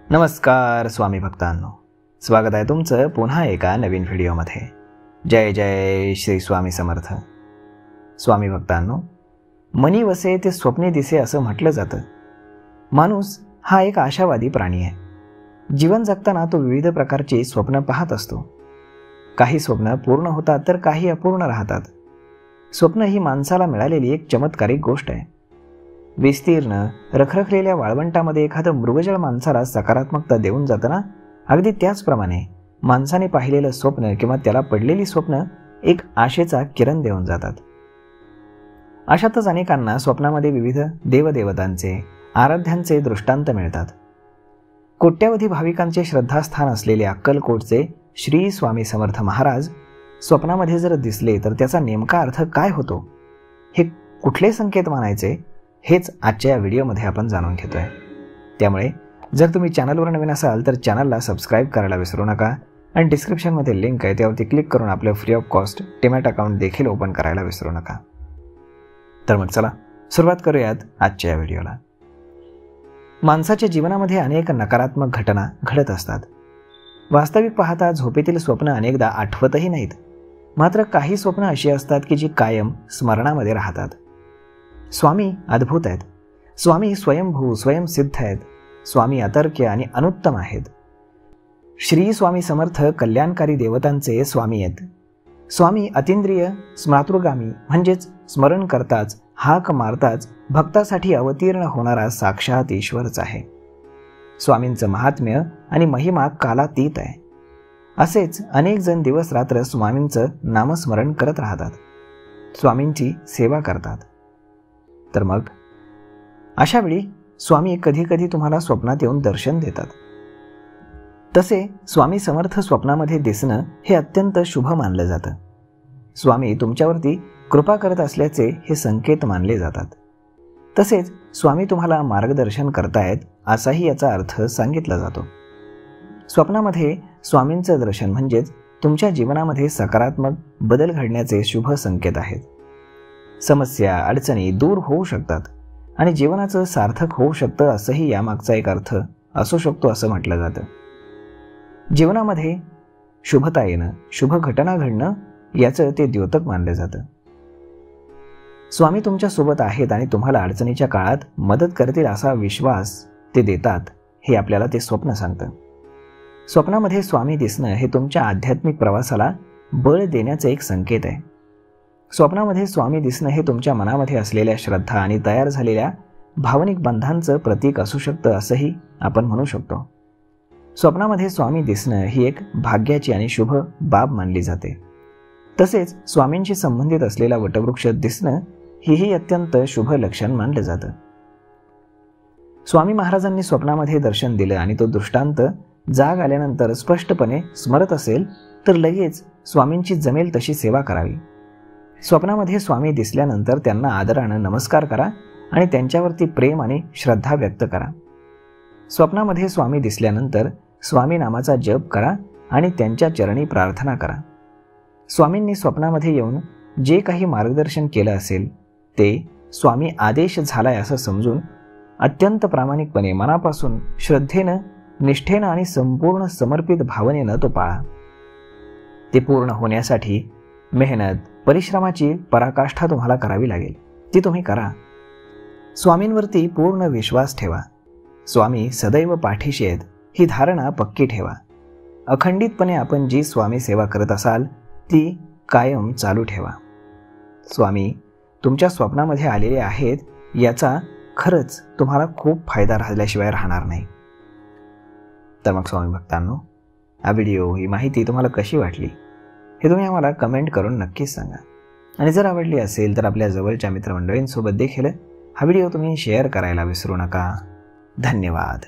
नमस्कार स्वामी भक्तांनो, स्वागत आहे तुमचं पुन्हा एका नवीन व्हिडिओमध्ये। जय जय श्री स्वामी समर्थ। स्वामी भक्तांनो, मनी वसे ते स्वप्ने दिसे असं म्हटलं जातं। माणूस हा एक आशावादी प्राणी आहे। जीवन जगताना तो विविध प्रकारची स्वप्न पाहत असतो। काही स्वप्न पूर्ण होतात तर काही अपूर्ण राहतात। स्वप्न ही माणसाला मिळालेली एक चमत्कारिक गोष्ट आहे। विस्तीर्ण रखरखलेल्या वाळवंटामध्ये एखादं मृगजळ माणसाला सकारात्मकता देऊन जातं ना, अगदी त्याचप्रमाणे माणसाने पाहिलेलं स्वप्न किंवा त्याला पडलेली स्वप्न एक आशेचा किरण देऊन जातात। अशातच अनेकांना स्वप्नामध्ये विविध देवदेवतांचे आराध्यांचे दृष्टांत मिळतात। कोट्यावधी भाविकांचे श्रद्धास्थान असलेले अक्कलकोटचे श्री स्वामी समर्थ महाराज स्वप्नामध्ये जर दिसले तर त्याचा नेमका अर्थ काय होतो, हे कुठले संकेत मानायचे, हेच आजच्या या व्हिडिओमध्ये आपण जाणून घेतोय। त्यामुळे जर तुम्ही चॅनलवर नवीन असाल तर चॅनलला सबस्क्राईब करायला विसरू नका आणि डिस्क्रिप्शनमध्ये लिंक आहे त्यावरती क्लिक करून आपलं free of cost demat account देखील ओपन करायला विसरू नका। तर मग चला सुरुवात करूयात आजच्या या व्हिडिओला। माणसाच्या जीवनामध्ये अनेक नकारात्मक घटना घडत असतात। वास्तविक पाहता झोपेतील स्वप्न अनेकदा आठवतही नाहीत, मात्र काही स्वप्न अशी असतात की जी कायम स्मरणामध्ये राहतात। स्वामी अद्भुत आहेत, स्वामी स्वयंभू स्वयंसिद्ध आहेत, स्वामी अतर्क्य आणि अनुत्तम आहेत। श्री स्वामी समर्थ कल्याणकारी देवतांचे स्वामी आहेत। स्वामी अतींद्रिय स्मातृगामी म्हणजेच स्मरण करताच हाक मारताच भक्तासाठी अवतीर्ण होणारा साक्षात ईश्वरच आहे। स्वामींचं महात्म्य आणि महिमा कालातीत आहे। असेच अनेक जण दिवस रात्र स्वामींचं नामस्मरण करत राहतात, स्वामींची सेवा करतात। तर मग अशा वेळी स्वामी कधी कधी तुम्हाला स्वप्नात येऊन दर्शन देतात। तसे स्वामी समर्थ स्वप्नामध्ये दिसणं हे अत्यंत शुभ मानलं जातं। स्वामी तुमच्यावरती कृपा करत असल्याचे हे संकेत मानले जातात। तसेच स्वामी तुम्हाला मार्गदर्शन करतायत असाही याचा अर्थ सांगितला जातो। स्वप्नामध्ये स्वामींचं दर्शन म्हणजेच तुमच्या जीवनामध्ये सकारात्मक बदल घडण्याचे शुभ संकेत आहेत। समस्या अडचणी दूर होऊ शकतात आणि जीवनाचं सार्थक होऊ शकतं असंही यामागचा एक अर्थ असू शकतो असं म्हटलं जातं। जीवनामध्ये शुभता येणं, शुभ घटना घडणं याचं ते द्योतक मानलं जातं। स्वामी तुमच्या सोबत आहेत आणि तुम्हाला अडचणीच्या काळात मदत करतील असा विश्वास ते देतात, हे आपल्याला ते स्वप्न सांगतं। स्वप्नामध्ये स्वामी दिसणं हे तुमच्या आध्यात्मिक प्रवासाला बळ देण्याचे एक संकेत आहे। स्वप्नामध्ये स्वामी दिसणं हे तुमच्या मनामध्ये असलेल्या श्रद्धा आणि तयार झालेल्या भावनिक बंधांचं प्रतीक असू शकतं असंही आपण म्हणू शकतो। स्वप्नामध्ये स्वामी दिसणं ही एक भाग्याची आणि शुभ बाब मानली जाते। तसेच स्वामींशी संबंधित असलेला वटवृक्ष दिसणं हेही अत्यंत शुभ लक्षण मानलं जातं। स्वामी महाराजांनी स्वप्नामध्ये दर्शन दिलं आणि तो दृष्टांत जाग आल्यानंतर स्पष्टपणे स्मरत असेल तर लगेच स्वामींची जमेल तशी सेवा करावी। स्वप्नामध्ये स्वामी दिसल्यानंतर त्यांना आदरानं नमस्कार करा आणि त्यांच्यावरती प्रेम आणि श्रद्धा व्यक्त करा। स्वप्नामध्ये स्वामी दिसल्यानंतर स्वामी नामाचा जप करा आणि त्यांच्या चरणी प्रार्थना करा। स्वामींनी स्वप्नामध्ये येऊन जे काही मार्गदर्शन केलं असेल ते स्वामी आदेश झालाय असं समजून अत्यंत प्रामाणिकपणे मनापासून श्रद्धेनं, निष्ठेनं आणि संपूर्ण समर्पित भावनेनं तो पाळा। ते पूर्ण होण्यासाठी मेहनत, परिश्रमाची पराकाष्ठा तुम्हाला करावी लागेल, ती तुम्ही करा। स्वामींवरती पूर्ण विश्वास ठेवा। स्वामी सदैव पाठीशी आहेत ही धारणा पक्की ठेवा। अखंडितपणे आपण जी स्वामी सेवा करत असाल ती कायम चालू ठेवा। स्वामी तुमच्या स्वप्नामध्ये आलेले आहेत याचा खरंच तुम्हाला खूप फायदा झाल्याशिवाय राहणार नाही। तर मग स्वामी भक्तांनो, हा व्हिडिओ, ही माहिती तुम्हाला कशी वाटली हे तुम्ही आम्हाला कमेंट करून नक्कीच सांगा। आणि जर आवडली असेल तर आपल्या जवळच्या मित्रमंडळींसोबत देखील हा व्हिडिओ तुम्ही शेअर करायला विसरू नका। धन्यवाद।